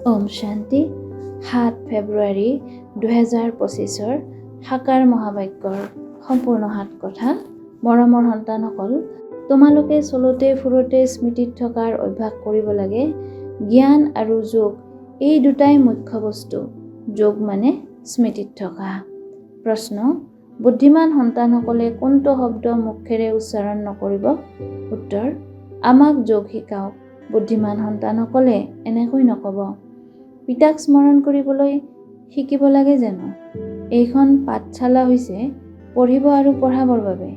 ওম শান্তি। ৭ ফেব্ৰুৱাৰী ২০২৫ সাকাৰ মহাবাক্যৰ সম্পূৰ্ণ ৭ কথা। মৰমৰ সন্তানসকল, তোমালোকে চলোতে ফুৰোতে স্মৃতিত থকাৰ অভ্যাস কৰিব লাগে। জ্ঞান আৰু যোগ এই দুটাই মুখ্য বস্তু। যোগ মানে স্মৃতিত থকা। প্ৰশ্ন: বুদ্ধিমান সন্তানসকলে কোনটো শব্দ মুখেৰে উচ্চাৰণ নকৰিব? উত্তৰ: আমাক যোগ শিকাওক। বুদ্ধিমান সন্তানসকলে এনেকৈ নক'ব। পিতাক স্মৰণ কৰিবলৈ শিকিব লাগে জানো? এইখন পাঠশালা হৈছে পঢ়িব আৰু পঢ়াবৰ বাবে।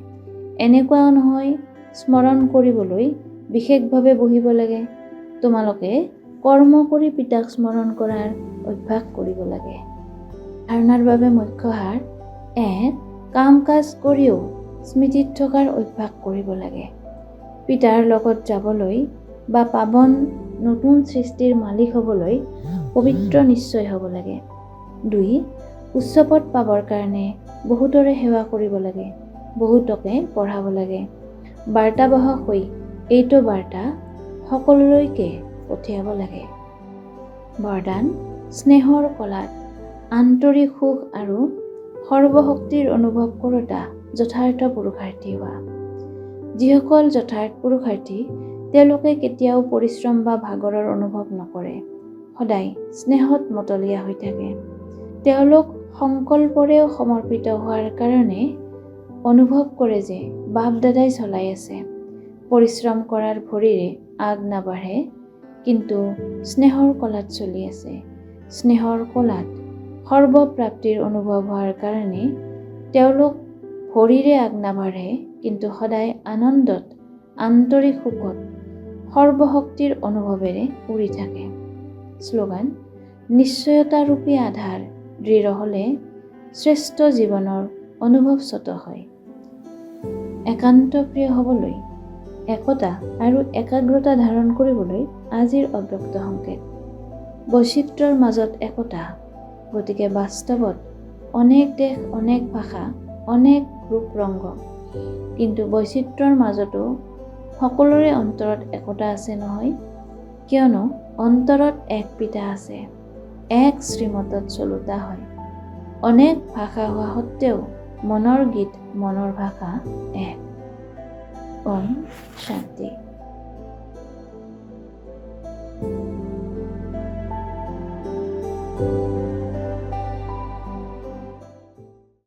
এনেকুৱাও নহয় স্মৰণ কৰিবলৈ বিশেষভাৱে বহিব লাগে। তোমালোকে কৰ্ম কৰি পিতাক স্মৰণ কৰাৰ অভ্যাস কৰিব লাগে। ধাৰণাৰ বাবে মুখ্য সাৰ: ১. কাম কাজ কৰিও স্মৃতিত থকাৰ অভ্যাস কৰিব লাগে। পিতাৰ লগত যাবলৈ বা পাৱন নতুন সৃষ্টিৰ মালিক হ'বলৈ পবিত্ৰ নিশ্চয় হ'ব লাগে। ২. উচ্চ পদ পাবৰ কাৰণে বহুতৰে সেৱা কৰিব লাগে, বহুতকে পঢ়াব লাগে। বাৰ্তাবাহক হৈ এইটো বাৰ্তা সকলোলৈকে পঠিয়াব লাগে। বৰদান: স্নেহৰ কলাত আন্তৰিক সুখ আৰু সৰ্বশক্তিৰ অনুভৱ কৰোঁতা যথাৰ্থ পুৰুষাৰ্থী হোৱা। যিসকল যথাৰ্থ পুৰুষাৰ্থী তেওঁলোকে কেতিয়াও পৰিশ্ৰম বা ভাগৰৰ অনুভৱ নকৰে, সদায় স্নেহত মতলীয়া হৈ থাকে। তেওঁলোক সংকল্পৰেও সমৰ্পিত হোৱাৰ কাৰণে অনুভৱ কৰে যে বাপ দাদাই চলাই আছে। পৰিশ্ৰম কৰাৰ ভৰিৰে আগ নাবাঢ়ে, কিন্তু স্নেহৰ কলাত চলি আছে। স্নেহৰ কলাত সৰ্বপ্ৰাপ্তিৰ অনুভৱ হোৱাৰ কাৰণে তেওঁলোক ভৰিৰে আগ নাবাঢ়ে, কিন্তু সদায় আনন্দত, আন্তৰিক সুখত, সৰ্বশক্তিৰ অনুভৱেৰে উৰি থাকে। শ্লোগান: নিশ্চয়তাৰূপী আধাৰ দৃঢ় হ'লে শ্ৰেষ্ঠ জীৱনৰ অনুভৱ স্বত হয়। একান্ত প্ৰিয় হ'বলৈ, একতা আৰু একাগ্ৰতা ধাৰণ কৰিবলৈ আজিৰ অব্যক্ত সংকেত। বৈচিত্ৰ্যৰ মাজত একতা। গতিকে বাস্তৱত অনেক দেশ, অনেক ভাষা, অনেক ৰূপ ৰংগ, কিন্তু বৈচিত্ৰ্যৰ মাজতো সকলোৰে অন্তৰত একতা আছে নহয়। কিয়নো অন্তৰত এক পিতা আছে, এক শ্ৰীমতত চলোতা হয়। অনেক ভাষা হোৱা সত্ত্বেও মনৰ গীত, মনৰ ভাষা এক। ওম শান্তি।